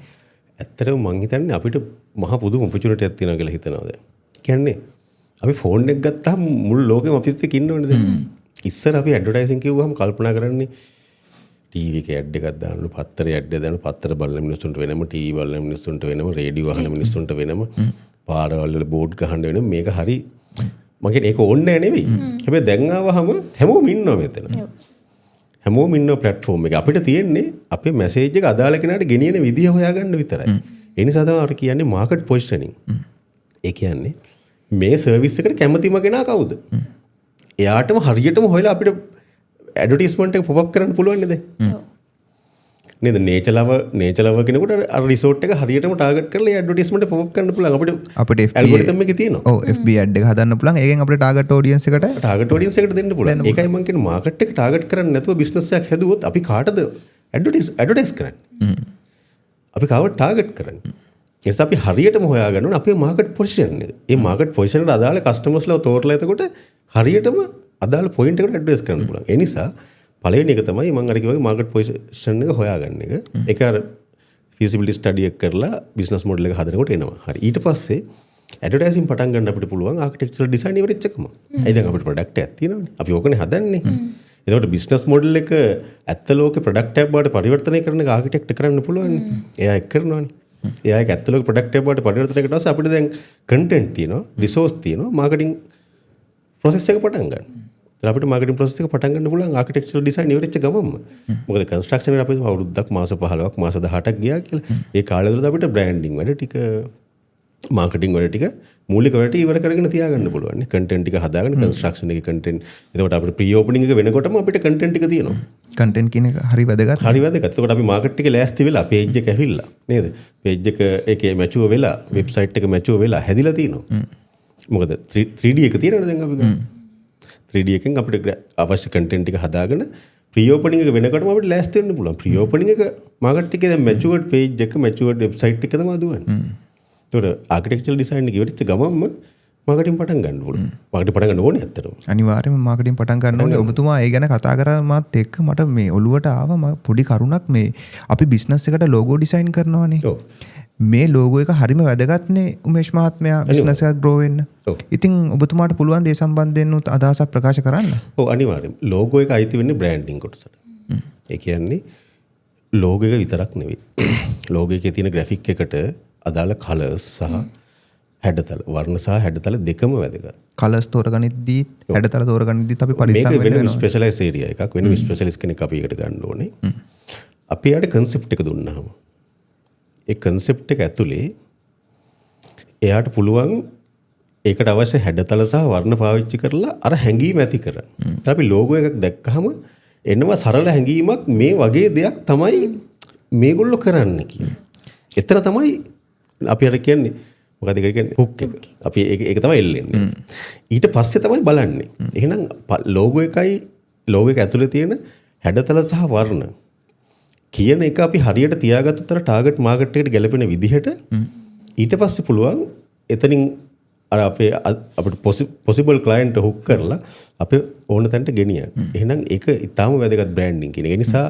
ඇත්තටම මං හිතන්නේ අපිට මහ පුදුම ඔපචුනිටි එකක් තියෙනවා කියලා හිතනවා දැන්. කියන්නේ අපි ෆෝන් එක ගත්තාම මුළු ලෝකෙම අපිත් එක්ක ඉන්නවනේ දැන්. ඉස්සර අපි ඇඩ්වර්ටයිසින් කිව්වහම කල්පනා කරන්නේ ටීවී එකේ ඇඩ් එකක් දාන්න, පත්තරේ ඇඩ් එක දාන්න, පත්තර බලන මිනිස්සුන්ට වෙනම, ටීවී බලන මිනිස්සුන්ට වෙනම, රේඩියෝ අහන මිනිස්සුන්ට වෙනම, පාරවල් වල බෝඩ් ගහන්න වෙනම. මේක හරි මම කියන්නේ ඒක ඕනේ නැහැ නෙවෙයි. හැබැයි දැන් ආවහම හැමෝම ඉන්නවා මෙතන. හැමෝම ඉන්න platform එක. අපිට තියෙන්නේ අපේ message එක අදාළ කෙනාට ගෙනියන විදිය හොයාගන්න විතරයි. ඒ නිසා තමයි අපි කියන්නේ market positioning. ඒ කියන්නේ මේ service එකට කැමතිම කෙනා කවුද? එයාටම හරියටම හොයලා අපිට ඇඩ්වර්ටයිස්මන්ට් එක pop up කරන්න පුළුවන් නේද? නේද? නේචර් ලවර් කෙනෙකුට අර රිසෝට් එක හරියටම ටාගට් කරලා ඒ ඇඩ්වර්ටයිස්මන්ට් එක pop up කරන්න පුළුවන්. අපිට ඇල්ගොරිතම් එකේ තියෙනවා. ඔව් FB ad එක හදන්න පුළුවන්. ඒකෙන් අපිට ටාගට් ඔඩියන්ස් එකට දෙන්න පුළුවන්. ඒකයි මම කියන්නේ මාකට් එක ටාගට් කරන්නේ නැතුව බිස්නස් එකක් හැදුවොත් අපි කාටද ඇඩ්වර්ටයිස් කරන්නේ? අපි කාවට ටාගට් කරන්නේ? ඒ නිසා අපි හරියටම හොයාගන්න ඕනේ අපේ මාකට් පොසිෂන් එක. ඒ මාකට් පොසිෂන් එකට අදාළ කස්ටමර්ස්ලා තෝරලා එතකොට හරියටම අදාළ පොයින්ට් එකට ඇඩ්වර්ටයිස් කරන්න පුළුවන්. ඒ නිසා පළවෙනි එක තමයි මම අර කිව්වා මාකට් පොසිෂන් එක හොයාගන්න එක. ඒක අර feasibility study එක කරලා business model එක හදනකොට එනවා. හරි. ඊට පස්සේ ඇඩ්වර්ටයිසින් පටන් ගන්න අපිට පුළුවන් ආකිටෙක්චරල් ඩිසයින් ඉවරෙච්ච එකම. ඒ දැන් අපිට ප්‍රොඩක්ට් එකක් තියෙනවානේ. අපි ඕකනේ හදන්නේ. එතකොට business model එක ඇත්ත ලෝකේ ප්‍රොඩක්ට් එකක් බවට පරිවර්තනය කරන එක ආකිටෙක්ට් කරන්න පුළුවන්. එයා ඒක කරනවානේ. එයා ඒක ඇත්ත ලෝකේ ප්‍රොඩක්ට් එකක් බවට පරිවර්තනය කරලා අපිට දැන් content තියෙනවා, resource තියෙනවා, marketing process එක පටන් ගන්න. අපිට මාකටිං ප්‍රොසෙස් එක පටන් ගන්න පුළුවන් ආකිටෙක්චරල් ඩිසයින් ඉවරෙච්ච ගමන්ම. මොකද කන්ස්ට්‍රක්ෂන් එකට අපි අවුරුද්දක් මාස 15ක් මාස 18ක් ගියා කියලා. ඒ කාලය තුළ අපිට බ්‍රෑන්ඩින් වැඩ ටික, මාකටිං වැඩ ටික, මූලික වැඩ ටික ඉවර කරගෙන තියාගන්න පුළුවන්. කන්ටෙන්ට් ටික හදාගෙන කන්ස්ට්‍රක්ෂන් එකේ කන්ටෙන්ට්. එතකොට අපිට ප්‍රී ඕපනින් එක වෙනකොටම අපිට කන්ටෙන්ට් ටික තියෙනවා. කන්ටෙන්ට් කියන එක හරි වැදගත්. හරි වැදගත්. එතකොට අපි මාකට් එකේ ලෑස්ති වෙලා පේජ් එක ඇවිල්ලා නේද? පේජ් එක ඒකේ මැචුව වෙලා, වෙබ්සයිට් එක මැචුව වෙලා හැදිලා තියෙනවා. මොකද 3D එක තියෙනවනේ දැන් අපි ගන්න. 3D එකෙන් අපිට අවශ්‍ය කන්ටෙන්ට් ටික හදාගෙන ප්‍රී ඕපනින් එක වෙනකොටම අපිට ලෑස්ති වෙන්න පුළුවන්. ප්‍රී ඕපනින් එක මාකට් එකේ දැන් මැචුවර්ඩ් පේජ් එක මැචුවර්ඩ් වෙබ්සයිට් එක තමයි දුවන්නේ. ඒතකොට ආකිටෙක්චරල් ඩිසයින් එක ඉවරෙච්ච ගමන්ම මාකටිං පටන් ගන්න පුළුවන්. මාකටිං පටන් ගන්න ඕනේ ඇත්තටම. අනිවාර්යයෙන්ම මාකටිං පටන් ගන්න ඕනේ. ඔබතුමා ඒ ගැන කතා කරා මාත් එක්ක මට මේ ඔළුවට ආවා පොඩි කරුණක් මේ අපි බිස්නස් එකට ලෝගෝ ඩිසයින් කරනවානේ. ඔව්. මේ ලෝගෝ එක හරිම වැදගත්නේ උමේෂ් මහත්මයා බිස්නස් එකක් ග්‍රෝ වෙන්න. ඉතින් ඔබතුමාට පුළුවන් දේ සම්බන්ධයෙන් උත් අදහසක් ප්‍රකාශ කරන්න. ඔව් අනිවාර්යයෙන්. ලෝගෝ එක අයිති වෙන්නේ බ්‍රෑන්ඩින් කොටසට. ඒ කියන්නේ ලෝගෝ එක විතරක් නෙවෙයි. ලෝගෝ එකේ තියෙන ග්‍රැෆික් එකට අදාළ කලර්ස් සහ හැඩතල වර්ණ සහ හැඩතල දෙකම වැදගත්. කලර්ස් තෝරගනිද්දී හැඩතල තෝරගනිද්දීත් අපි පරිස්සම් වෙන්න වෙනවා. මේක වෙනවා. වෙන ස්පෙෂලායිස් ඒරියා එකක්. වෙන ස්පෙෂලිස්ට් කෙනෙක් අපි ඒකට ගන්න ඕනේ. අපි යාට කන්සෙප්ට් එක දුන්නාම ඒ කන්සෙප්ට් එක ඇතුලේ එයාට පුළුවන් ඒකට අවශ්‍ය හැඩතල සහ වර්ණ පාවිච්චි කරලා අර හැඟීම ඇති කරන්න. අපි ලෝගෝ එකක් දැක්කහම එනවා සරල හැඟීමක් මේ වගේ දෙයක් තමයි මේගොල්ලෝ කරන්න කියලා. එතන තමයි අපි අර කියන්නේ මොකද ඒක කියන්නේ හුක් එක. අපි ඒක තමයි එල්ලෙන්නේ. ඊට පස්සේ තමයි බලන්නේ. එහෙනම් ලෝගෝ එක ඇතුලේ තියෙන හැඩතල සහ වර්ණ කියන එක අපි හරියට තියාගත්තොත් අර ටාගට් මාකට් එකට ගැලපෙන විදිහට ඊට පස්සේ පුළුවන් එතනින් අර අපිට පොසිබල් ක්ලයන්ට් හුක් කරලා අපේ ඕන තැනට ගෙනියන්න. එහෙනම් ඒක ඊටාම වැදගත් බ්‍රෑන්ඩින් කියන එක. ඒ නිසා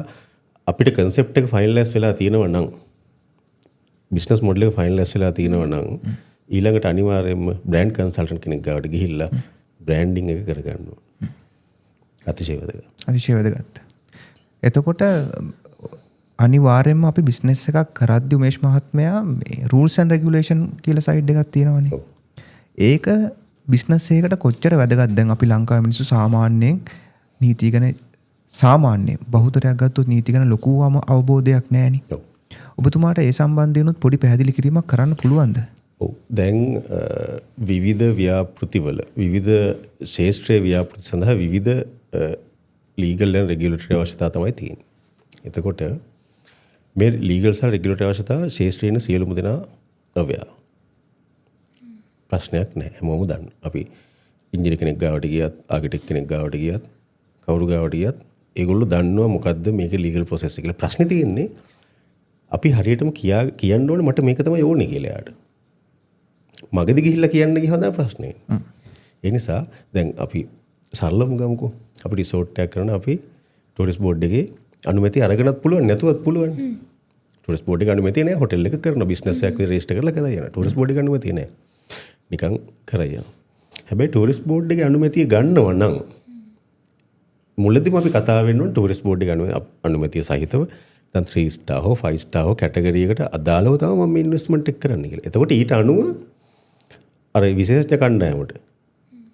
අපිට කන්සෙප්ට් එක ෆයිනලයිස් වෙලා තියෙනවා නම් බිස්නස් මොඩල් එක ෆයිනලයිස් වෙලා තියෙනවා නම් ඊළඟට අනිවාර්යයෙන්ම බ්‍රෑන්ඩ් කන්සල්ටන්ට් කෙනෙක් ගාවට ගිහිල්ලා බ්‍රෑන්ඩින් එක කරගන්න ඕනේ. අතිශය වැදගත්. අතිශය වැදගත්. එතකොට අනිවාර්යයෙන්ම අපි බිස්නස් එකක් කරද්දී උමේෂ් මහත්මයා මේ rules and regulation කියලා සයිඩ් එකක් තියෙනවනේ. ඒක බිස්නස් එකකට කොච්චර වැදගත්ද? දැන් අපි ලංකාවේ මිනිස්සු සාමාන්‍යයෙන් නීති ගැන සාමාන්‍යයෙන් බහුතරයක් ගත්තොත් නීති ගැන ලොකු අවබෝධයක් නැහැනේ. ඔබතුමාට ඒ සම්බන්ධයෙන් පොඩි පැහැදිලි කිරීමක් කරන්න පුළුවන්ද? ඔව්. දැන් විවිධ ව්‍යාපෘතිවල විවිධ ශාස්ත්‍රීය ව්‍යාපෘති සඳහා විවිධ ලීගල් and රෙගියුලටරි අවශ්‍යතා තමයි තියෙන්නේ. එතකොට මේ ලීගල් සහ රෙගියුලටරි අවශ්‍යතාව ශේෂ්ත්‍රයේ ඉන්න සියලුම දෙනා අව්‍යා. ප්‍රශ්නයක් නැහැ. හැමෝම දන්න. අපි ඉංජිනේර කෙනෙක් ගාවට ගියත්, ආකිටෙක්ට් කෙනෙක් ගාවට ගියත්, කවුරු ගාවට ගියත් ඒගොල්ලෝ දන්නවා මොකද්ද මේකේ ලීගල් ප්‍රොසෙස් එක කියලා. ප්‍රශ්නේ තියෙන්නේ අපි හරියටම කියන්න ඕනේ මට මේක තමයි ඕනේ කියලා යාට. මගදී ගිහිල්ලා කියන්න ගියහම තමයි ප්‍රශ්නේ. ඒ නිසා දැන් අපි සරලවම ගමුකෝ. අපි රිසෝට් එකක් කරනවා අපි ටූරිස්ට් බෝඩ් එකේ අනුමැතිය අරගෙනත් පුළුවන් නැතුවත් පුළුවන්. ටූරිස්ට් බෝඩ් එකේ අනුමැතිය නැහැ හොටෙල් එක කරනවා බිස්නස් එකක් රෙජිස්ටර් කරලා කරලා යනවා. ටූරිස්ට් බෝඩ් එකේ අනුමැතිය නැහැ. නිකන් කරලා යනවා. හැබැයි ටූරිස්ට් බෝඩ් එකේ අනුමැතිය ගන්නවා නම් මුලදීම අපි කතා වෙන්න ඕනේ ටූරිස්ට් බෝඩ් එකේ අනුමැතිය සහිතව දැන් 3 ස්ටාර් හෝ 5 ස්ටාර් හෝ කැටගරි එකට අදාළව තමයි මම ඉන්වෙස්ට්මන්ට් එක කරන්න කියලා. එතකොට ඊට අනුව අර විශේෂඥ කණ්ඩායමට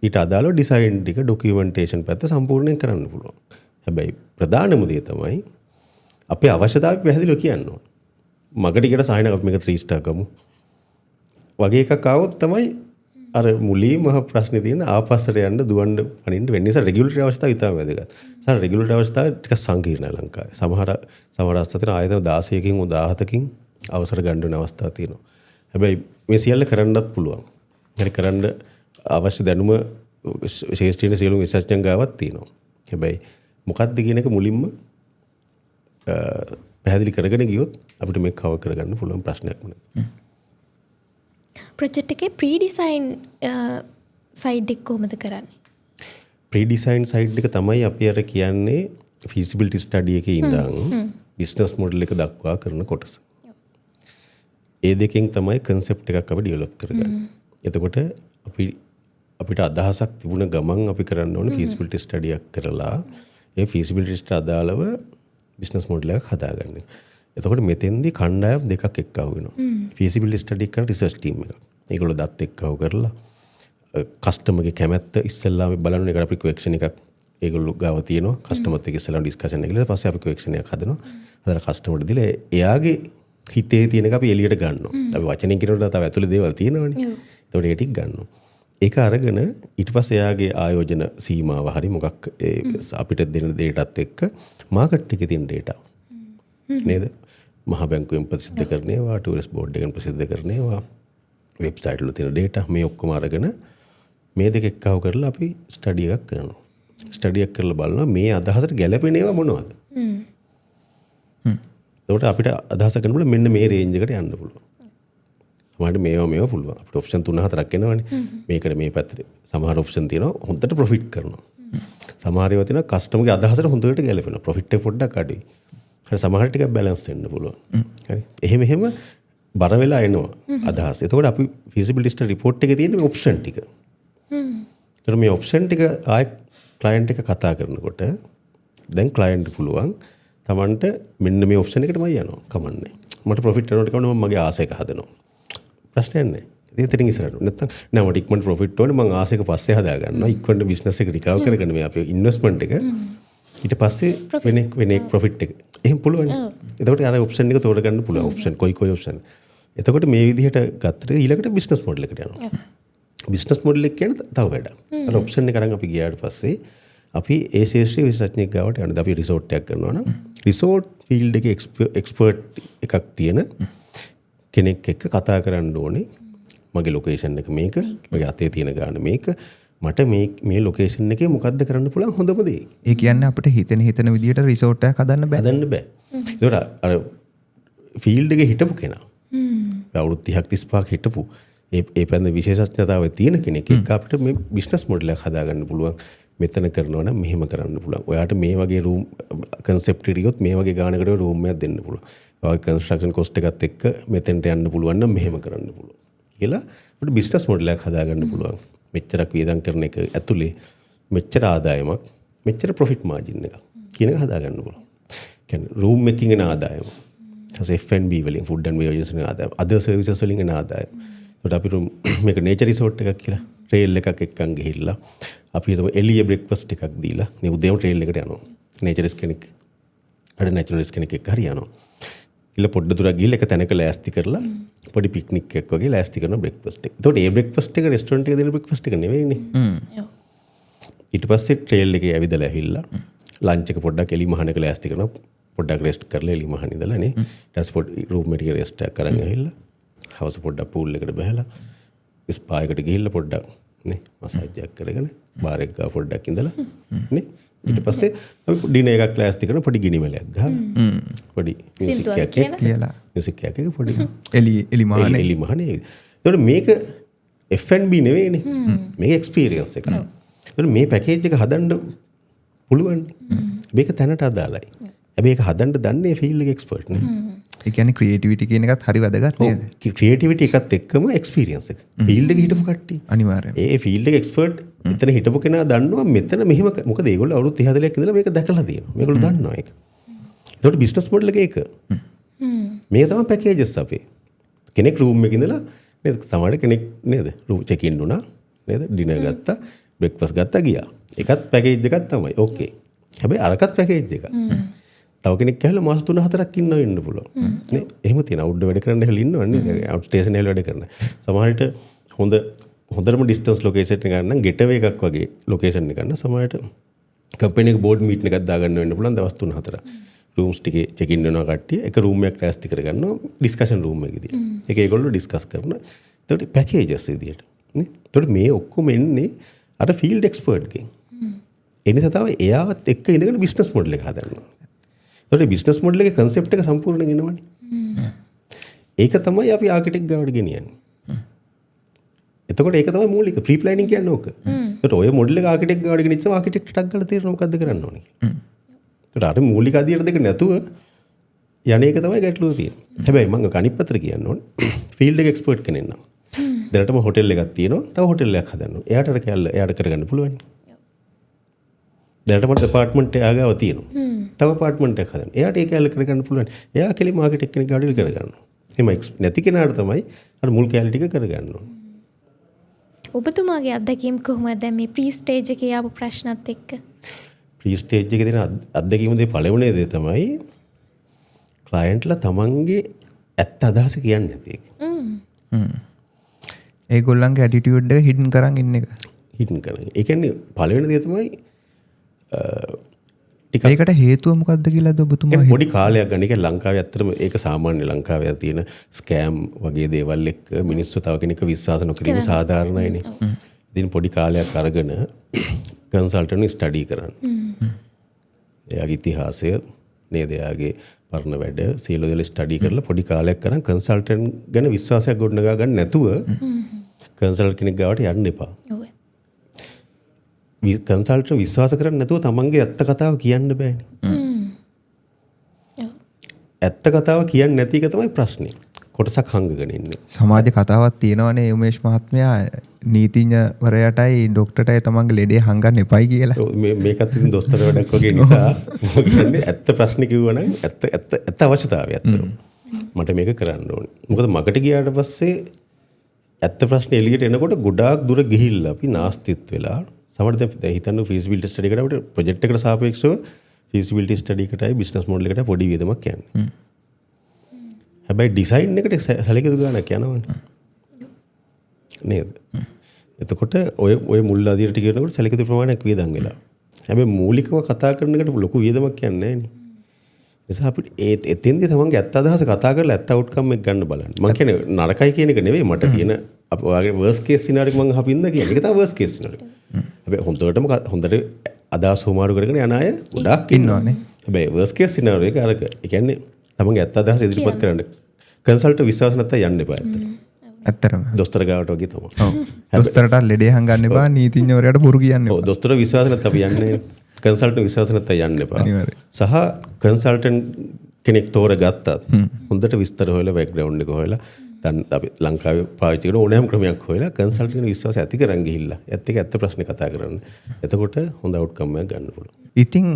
ඊට අදාළව ඩිසයින් ටික ඩොකියුමන්ටේෂන් පැත්ත සම්පූර්ණයෙන් කරන්න පුළුවන්. හැබැයි ප්‍රධානම දේ තමයි අපේ අවශ්‍යතාවය පැහැදිලිව කියන්න ඕන. මගටිකට සායනක් අපි මේක 3 ස්ටාර් ගමු. වගේ එකක් ආවොත් තමයි අර මුලින්ම ප්‍රශ්නේ තියෙන ආපස්සට යන්න දුවන්න පනින්න වෙන්නේ. නිසා රෙගියුලටරි අවස්ථාව ඉතාම වැදගත්. සාර රෙගියුලටරි අවස්ථාව ටික සංකීර්ණයි ලංකාවේ. සමහර අවස්ථා ආයතන 16කින් 17කින් අවසර ගන්න වෙන අවස්ථා තියෙනවා. හැබැයි මේ සියල්ල කරන්නත් පුළුවන්. හරි කරන්න අවශ්‍ය දැනුම ශේෂ්ත්‍රීය සියලුම විශේෂඥයන් ගාවත් තියෙනවා. හැබැයි මොකක්ද කියන එක මුලින්ම පැහැදිලි කරගෙන ගියොත් අපිට මේක කවර් කරගන්න පුළුවන් ප්‍රශ්නයක් නෙවෙයි. ප්‍රොජෙක්ට් එකේ ප්‍රී ඩිසයින් සයිඩ් එක කොහොමද කරන්නේ? ප්‍රී ඩිසයින් සයිඩ් එක තමයි අපි අර කියන්නේ feasibility study එකේ ඉඳන් business model එක දක්වා කරන කොටස. ඒ දෙකෙන් තමයි concept එකක් අපි develop කරගන්නේ. එතකොට අපිට අදහසක් තිබුණ ගමන් අපි කරන්න ඕනේ feasibility study එකක් කරලා ඒ feasibility study අදාළව business model එකක් හදාගන්න. එතකොට මෙතෙන්දී කණ්ඩායම් දෙකක් එක්කව වෙනවා. feasibility study කරන research team එකක්. ඒගොල්ලෝ දත් එක්කව කරලා කස්ටමර්ගේ කැමැත්ත ඉස්සෙල්ලාම බලන්න එකට අපි ක්වෙක්ෂන් එකක් ඒගොල්ලෝ ගාව තියෙනවා. කස්ටමර්ත් එක්ක ඉස්සෙල්ලාම ඩිස්කෂන් එක කරලා පස්සේ අපි ක්වෙක්ෂන් එකක් හදනවා. හදලා කස්ටමර්ට දීලා එයාගේ හිතේ තියෙන එක අපි එළියට ගන්නවා. අපි වචනෙන් කියනකොට තව ඇතුලේ දේවල් තියෙනවනේ. ඒතකොට ඒ ටික ගන්නවා. ඒක අරගෙන ඊට පස්සේ එයාගේ ආයෝජන සීමාව හරි මොකක් අපිට දෙන දේටත් එක්ක මාකට් එකේ තියෙන ඩේටා නේද? මහ බැංකුවෙන් ප්‍රසිද්ධ කරන ඒවා, ටූරිස්ට් බෝඩ් එකෙන් ප්‍රසිද්ධ කරන ඒවා, වෙබ්සයිට් වල තියෙන ඩේටා මේ ඔක්කොම අරගෙන මේ දෙක එක්කව කරලා අපි ස්ටඩි එකක් කරනවා. ස්ටඩි එකක් කරලා බලනවා මේ අදහසට ගැළපෙන ඒවා මොනවද? එතකොට අපිට අදහස කරනකොට මෙන්න මේ රේන්ජ් එකට යන්න පුළුවන්. සමහරට මේවා පුළුවන්. අපිට ඔප්ෂන් 3-4ක් එනවනේ. මේකට මේ පැත්තට සමහර ඔප්ෂන් තියෙනවා හොඳට ප්‍රොෆිට් කරනවා. සමහර ඒවා තියෙනවා කස්ටමර්ගේ අදහසට හොඳට ගැලපෙනවා. ප්‍රොෆිට් එක පොඩ්ඩක් අඩුයි. හරි සමහර ටිකක් බැලන්ස් වෙන්න පුළුවන්. හරි. එහෙම බර වෙලා එනවා අදහස්. එතකොට අපි feasibility study report එකේ තියෙන මේ ඔප්ෂන් ටික. ඒතර මේ ඔප්ෂන් ටික ආයෙ ක්ලයන්ට් එක කතා කරනකොට දැන් ක්ලයන්ට් පුළුවන් Tamanට මෙන්න මේ ඔප්ෂන් එකටමයි යනවා. කමන්නේ. මට ප්‍රොෆිට් කරනකොට කවන්න මම මගේ ආස එක හදනවා. ප්‍රශ්නයක් නැහැ. ඉතින් ඉස්සරහට නැත්තම් නෑ මට ඉක්මනට ප්‍රොෆිට් ඕනේ මම ආස එක පස්සේ හදා ගන්නවා. ඉක්මනට බිස්නස් එක රිකවර් කරගෙන මේ අපේ ඉන්වෙස්ට්මන්ට් එක ඊට පස්සේ වෙන එක ප්‍රොෆිට් එක. එහෙම පුළුවන්. එතකොට අර ඔප්ෂන් එක තෝරගන්න පුළුවන්. ඔප්ෂන් කොයි ඔප්ෂන්. එතකොට මේ විදිහට ගත්තට ඊළඟට බිස්නස් මොඩල් එකට යනවා. බිස්නස් මොඩල් එක කියන්නේ තව වැඩක්. අර ඔප්ෂන් එක අරන් අපි ගියාට පස්සේ අපි ඒ ශේෂ්ත්‍රීය විශේෂඥයෙක් ගාවට යනවා. අපි රිසෝට් එකක් කරනවා නම් රිසෝට් ෆීල්ඩ් එකේ එක්ස්පර්ට් එකක් තියෙන කෙනෙක් එක්ක කතා කරන්න ඕනේ. මගේ ලොකේෂන් එක මේක, මගේ අතේ තියෙන ගාන මේක, මට මේ ලොකේෂන් එකේ මොකද්ද කරන්න පුළුවන් හොඳම දේ. ඒ කියන්නේ අපිට හිතෙන විදියට රිසෝට් එකක් හදන්න බෑ. හදන්න බෑ. ඒකට අර ෆීල්ඩ් එකේ හිටපු කෙනා. අවුරුදු 30ක් 35ක් හිටපු ඒ පැන්න විශේෂඥතාවය තියෙන කෙනෙක් එක්ක අපිට මේ බිස්නස් මොඩල් එකක් හදාගන්න පුළුවන්. මෙතන කරනවා නම් මෙහෙම කරන්න පුළුවන්. ඔයාට මේ වගේ රූම් කන්සෙප්ට් එකක් මේ වගේ ගානකට රූම් එකක් දෙන්න පුළුවන්. ඔයාගේ කන්ස්ට්‍රක්ෂන් කොස්ට් එකත් එක්ක මෙතෙන්ට යන්න පුළුවන් නම් මෙහෙම කරන්න පුළුවන්. කියලා අපිට බිස්නස් මොඩල් එකක් හදාගන්න පුළුවන්. මෙච්චරක් වියදම් කරන එක ඇතුලේ මෙච්චර ආදායමක්, මෙච්චර ප්‍රොෆිට් මාජින් එකක් කියන එක හදාගන්න පුළුවන්. කියන්නේ රූම් එකකින් එන ආදායම. ඊට F&B වලින් ෆුඩ් ඇන්ඩ් බෙවරේජස් වලින් ආදායම, අදර් සර්විසස් වලින් එන ආදායම. ඒකට අපිට මේක නේචර් රිසෝට් එකක් කියලා ට්‍රේල් එකක් එක්කන් ගිහිල්ලා අපි හිතමු එළිය බ්‍රෙක්ෆාස්ට් එකක් දීලා මේ උදේම ට්‍රේල් එකට යනවා. නේචරිස් කෙනෙක් අර නැචරලිස් කෙනෙක් එක්ක හරි යනවා. ඉල්ල පොඩ්ඩ දුරක් ගිහිල්ලා එක තැනක ලෑස්ති කරලා පොඩි පික්නික් එකක් වගේ ලෑස්ති කරන බ්‍රෙක්ෆාස්ට් එක. ඒතකොට ඒ බ්‍රෙක්ෆාස්ට් එක රෙස්ටොරන්ට් එකේ දෙන බ්‍රෙක්ෆාස්ට් එක නෙවෙයිනේ. ඊට පස්සේ ට්‍රේල් එකේ ඇවිදලා ඇවිල්ලා ලන්ච් එක පොඩ්ඩක් එළි මහනක ලෑස්ති කරනවා. පොඩ්ඩක් රෙස්ට් කරලා එලි මහන ඉඳලානේ ඊට පස්සේ පොඩි රූම් එකේ රෙස්ට් එකක් කරන් ඇවිල්ලා හවස පොඩ්ඩක් පූල් එකට බහලා ස්පා එකට ගිහිල්ලා පොඩ්ඩක් නේ මසාජ් එකක් කරගෙන බාර් එක ගාව පොඩ්ඩක් ඉඳලා නේ ඊට පස්සේ අපි ඩිනර් එකක් ක්ලාස් දෙකන පොඩි ගිනිමලයක් ගහලා පොඩි මියුසික් එකක් කියලා මියුසික් එකක් පොඩි එලි මහනේ එලි මහනේ ඒකට මේක F&B නෙවෙයිනේ මේක එක්ස්පීරියන්ස් එකක් ඒකට මේ පැකේජ් එක හදන්න පුළුවන් මේක තැනට අදාළයි හැබැයි ඒක හදන්න දන්නේ ෆීල්ඩ් එක එක්ස්පර්ට් නේ ඒ කියන්නේ ක්‍රියේටිවිටි කියන එකත් හරි වැදගත් නේද ක්‍රියේටිවිටි එකත් එක්කම එක්ස්පීරියන්ස් එක ෆීල්ඩ් එකේ හිටපු කට්ටිය අනිවාර්යයෙන් ඒ ෆීල්ඩ් එක එක්ස්පර්ට් මෙතන හිටපු කෙනා දන්නවා මෙතන මෙහෙම මොකද ඒගොල්ලෝ අවුරුදු 30 40ක් ඉඳලා මේක දැකලා තියෙනවා මේගොල්ලෝ දන්නවා ඒක ඒකට බිස්නස් මොඩල් එක ඒක මේක තමයි පැකේජස් අපේ කෙනෙක් රූම් එකේ ඉඳලා නේද සමහර කෙනෙක් නේද රූම් චෙක් ඉන් වුණා නේද ඩිනර් ගත්තා බ්‍රෙක්ෆාස්ට් ගත්තා ගියා ඒකත් පැකේජ් එකක් තමයි ඕකේ හැබැයි අරකට පැකේජ් එකක් තව කෙනෙක් ඇහලා මාස 3-4ක් ඉන්නවා ඉන්න පුළුවන් නේ එහෙම තියෙන අවුට් වැඩ කරන්න හැල ඉන්නවන්නේ අවුට් ස්ටේෂන් වල වැඩ කරන සමහරට හොඳටම ඩිස්ටන්ස් ලොකේෂන් එක ගන්න ගෙටවේ එකක් වගේ ලොකේෂන් එක ගන්න සමහරට කම්පැනි එක බෝඩ් මීටින් එකක් දාගන්න වෙන්න පුළුවන් දවස් 3-4 රූම්ස් ටිකේ චෙක් ඉන් වෙනවා කට්ටිය එක රූම් එකක් ටැස්ට් කරගන්නවා ඩිස්කෂන් රූම් එකේදී ඒක ඒගොල්ලෝ ඩිස්කස් කරනවා ඒකට පැකේජස් විදියට නේ ඒකට මේ ඔක්කොම එන්නේ අර ෆීල්ඩ් එක්ස්පර්ට් ගෙන් ඒ නිසා තමයි එයාවත් එක්ක ඉඳගෙන බිස්නස් මොඩල් එක හදනවා ඒකට බිස්නස් මොඩල් එකේ concept එක සම්පූර්ණයෙන් එනවනේ. ඒක තමයි අපි ආකිටෙක්ට් ගාවට ගෙනියන්නේ. එතකොට ඒක තමයි මූලික ප්‍රී ප්ලෑනින් කියන්නේ ඕක. ඒකට ඔය මොඩල් එක ආකිටෙක්ට් ගාවට ගෙනිච්චම ආකිටෙක්ට් ටක් ගාලා තීරණ මොකද්ද කරන්න ඕනේ. ඒකට අර මූලික අධ්‍යයන දෙක නැතුව යන්නේ ඒක තමයි ගැටලුව තියෙන්නේ. හැබැයි මම අනිත් පැත්තට කියන්න ඕනේ. ෆීල්ඩ් එක එක්ස්පර්ට් කෙනෙක් නම්. දැනටම හොටෙල් එකක් තියෙනවා. තව හොටෙල් එකක් හදන්න ඕනේ. එයාට අර කැල්ල එයාට කරගන්න පුළුවන්. දැනටම ඩිපාර්ට්මන්ට් එක ආගාව තියෙනවා. තව පාර්ට්මන්ට් එකක් හදන්න. එයාට ඒක ඇල්ල කරගන්න පුළුවන්. එයා කෙලි මාකට් කෙනෙක් ගාඩිල් කරගන්නවා. එහෙම නැති කෙනාට තමයි අර මුල් කැලි ටික කරගන්න ඕනේ. ඔබතුමාගේ අත්දැකීම් කොහොමද දැන් මේ ප්‍රී ස්ටේජ් එකේ ආපු ප්‍රශ්නත් එක්ක? ප්‍රී ස්ටේජ් එකේ තියෙන අත්දැකීම් දේ පළවෙනි දේ තමයි ක්ලයන්ට්ලා තමන්ගේ ඇත්ත අදහස කියන්නේ නැති එක. ඒගොල්ලන්ගේ ඇටිටියුඩ් එක හිඩන් කරන් ඉන්න එක. හිඩන් කරන්. ඒ කියන්නේ පළවෙනි දේ තමයි ඒකට හේතුව මොකක්ද කියලාද ඔබතුමා පොඩි කාලයක් ගන්න එක ලංකාවේ ඇත්තටම ඒක සාමාන්‍ය ලංකාවේ තියෙන ස්කෑම් වගේ දේවල් එක්ක මිනිස්සු තව කෙනෙක් විශ්වාස නොකිරීම සාධාරණයිනේ. ඉතින් පොඩි කාලයක් අරගෙන කන්සල්ටන්ට් ස්ටඩි කරන්න. එයාගේ ඉතිහාසය නේද එයාගේ පරණ වැඩ සියලු දේවල් ස්ටඩි කරලා පොඩි කාලයක් කරන් කන්සල්ටන්ට් ගැන විශ්වාසයක් ගොඩනගා ගන්න නැතුව කන්සල්ටන්ට් කෙනෙක් ගාවට යන්න එපා. කන්සල්ටන්ට් විශ්වාස කරන්නේ නැතුව තමන්ගේ ඇත්ත කතාව කියන්න බෑනේ. ඇත්ත කතාව කියන්නේ නැති එක තමයි ප්‍රශ්නේ. කොටසක් හංගගෙන ඉන්නේ. සමාජ කතාවක් තියෙනවනේ උමේෂ් මහත්මයා නීතිඥවරයාටයි ડોක්ටර්ටයි තමන්ගේ ලෙඩේ හංගන්න එපයි කියලා. මේකත් ඉතින් දොස්තර වැඩක් වගේ නිසා මම කියන්නේ ඇත්ත ප්‍රශ්නේ කිව්වනම් ඇත්ත අවශ්‍යතාවය ඇත්තටම. මට මේක කරන්න ඕනේ. මොකද මකට ගියාට පස්සේ ඇත්ත ප්‍රශ්නේ එළියට එනකොට ගොඩාක් දුර ගිහිල්ලා අපි නාස්තිත් වෙලා සමහරවිට දැන් හිතන්න ෆීසිබිලිටි ස්ටඩි එකට අපිට ප්‍රොජෙක්ට් එකට සාපේක්ෂව ෆීසිබිලිටි ස්ටඩි එකටයි බිස්නස් මොඩල් එකට පොඩි වියදමක් යන්නේ. හැබැයි ඩිසයින් එකට සැලකිලි ගානක් යනවනේ. නේද? එතකොට ඔය මුල් අදියට කියනකොට සැලකිලි ප්‍රමාණයක් වියදම් වෙලා. හැබැයි මූලිකව කතා කරන එකට ලොකු වියදමක් යන්නේ නැහැ නේ. නිසා අපිට එතෙන්දී තමන්ගේ ඇත්ත අදහස කතා කරලා ඇත්ත අවුට්කම් එක ගන්න බලන්න. මම කියන්නේ නරකයි කියන එක නෙවෙයි මට තියෙන අපේ වර්ස් කේස් සිනාරියෝ මම හපින්න කියන්නේ. ඒක තමයි වර්ස් කේස් සිනාරියෝ. හැබැයි හොඳට අදහස් හොමාරු කරගෙන යන අය ගොඩාක් ඉන්නවානේ. හැබැයි වර්ස් කේස් සිනාරියෝ එක අරක. ඒ කියන්නේ තමන්ගේ ඇත්ත අදහස ඉදිරිපත් කරන්න කන්සල්ටන්ට් විශ්වාස නැත්නම් යන්න එපා ඇත්තට. ඇත්තටම. දොස්තර ගාවට වගේ තමයි. ඔව්. දොස්තරට ලෙඩේ හංගන්න එපා නීතිඥවරයාට බොරු කියන්න එපා. ඔව් දොස්තර විශ්වාස නැත්නම් අපි යන්නේ කන්සල්ටන්ට් විශ්වාස නැත්නම් යන්න එපා. සහ කන්සල්ටන්ට් කෙනෙක් තෝරගත්තත් හොඳට විස්තර හොයලා බෑග්ග්‍රවුන්ඩ් එක හොයලා දැන් අපි ලංකාවේ පාවිච්චි කරන ඕනෑම ක්‍රමයක් හොයලා කන්සල්ටන්ට් කෙනෙක් විශ්වාසය ඇති කරන් ගිහිල්ලා ඒත් එක ඇත්ත ප්‍රශ්නේ කතා කරන්න. එතකොට හොඳ අවුට්කම් එකක් ගන්න පුළුවන්. ඉතින්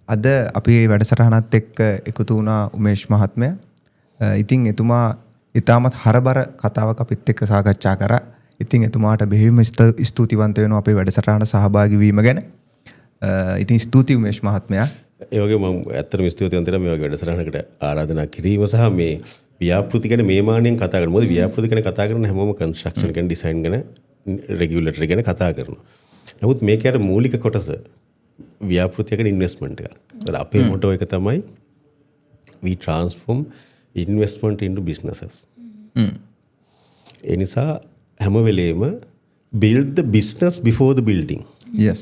අද අපි වැඩසටහනත් එක්ක එකතු වුණා උමේෂ් මහත්මයා. ඉතින් එතුමා ඉතාමත් හරබර කතාවක් අපිත් එක්ක සාකච්ඡා කරා. ඉතින් එතුමාට බෙහෙවින්ම ස්තුතිවන්ත වෙනවා අපේ වැඩසටහන සහභාගී වීම ගැන. ඉතින් ස්තුතියි උමේෂ් මහත්මයා. ඒ වගේ මම ඇත්තටම ස්තුතිවන්ත වෙනවා මේ වගේ වැඩසටහනකට ආරාධනා කිරීම සහ මේ ව්‍යාපෘති ගැන මේ මානෙන් කතා කරනවා. මොකද ව්‍යාපෘති ගැන කතා කරන හැමෝම කන්ස්ට්‍රක්ෂන් ගැන ඩිසයින් ගැන රෙගියුලේටර් ගැන කතා කරනවා. නමුත් මේකේ අර මූලික කොටස ව්‍යාපෘතිය ගැන ඉන්වෙස්ට්මන්ට් එක. අපේ මොටෝ එක තමයි we transform investment into businesses. ඒ නිසා හැම වෙලේම build the business before the building. yes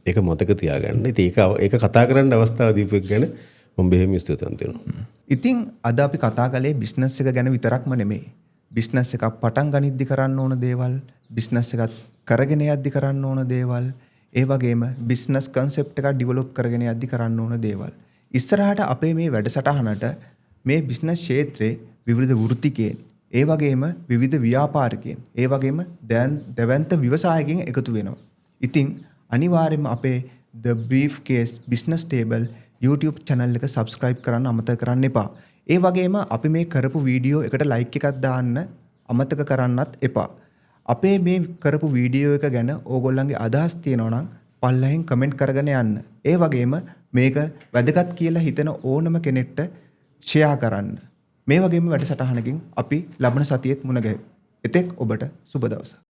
ඒක මතක තියාගන්න. ඉතින් ඒක කතා කරන්න අවස්ථාව දීපු එක ගැන මම බෙහෙම ස්තුතිවන්ත වෙනවා. ඉතින් අද අපි කතා කළේ බිස්නස් එක ගැන විතරක්ම නෙමෙයි. බිස්නස් එකක් පටන් ගනිද්දි කරන්න ඕන දේවල්, බිස්නස් එකක් කරගෙන යද්දි කරන්න ඕන දේවල්, ඒ වගේම බිස්නස් කන්සෙප්ට් එකක් ඩිවෙලොප් කරගෙන යද්දි කරන්න ඕන දේවල්. ඉස්සරහට අපේ මේ වැඩසටහනට මේ බිස්නස් ක්ෂේත්‍රයේ විවිධ වෘත්තිකයන්, ඒ වගේම විවිධ ව්‍යාපාරිකයන්, ඒ වගේම දැවැන්ත ව්‍යවසායකයන් එකතු වෙනවා. ඉතින් අනිවාර්යයෙන්ම අපේ The Briefcase Business Table YouTube channel එක subscribe කරන්න අමතක කරන්න එපා. ඒ වගේම අපි මේ කරපු වීඩියෝ එකට like එකක් දාන්න අමතක කරන්නත් එපා. අපේ මේ කරපු වීඩියෝ එක ගැන ඕගොල්ලන්ගේ අදහස් තියෙනවා නම් පල්ලෙහින් කමෙන්ට් කරගෙන යන්න. ඒ වගේම මේක වැදගත් කියලා හිතන ඕනම කෙනෙක්ට ෂෙයා කරන්න. මේ වගේම වැඩසටහනකින් අපි ලබන සතියේත් මුණ ගැහෙමු. එතෙක් ඔබට සුබ දවසක්.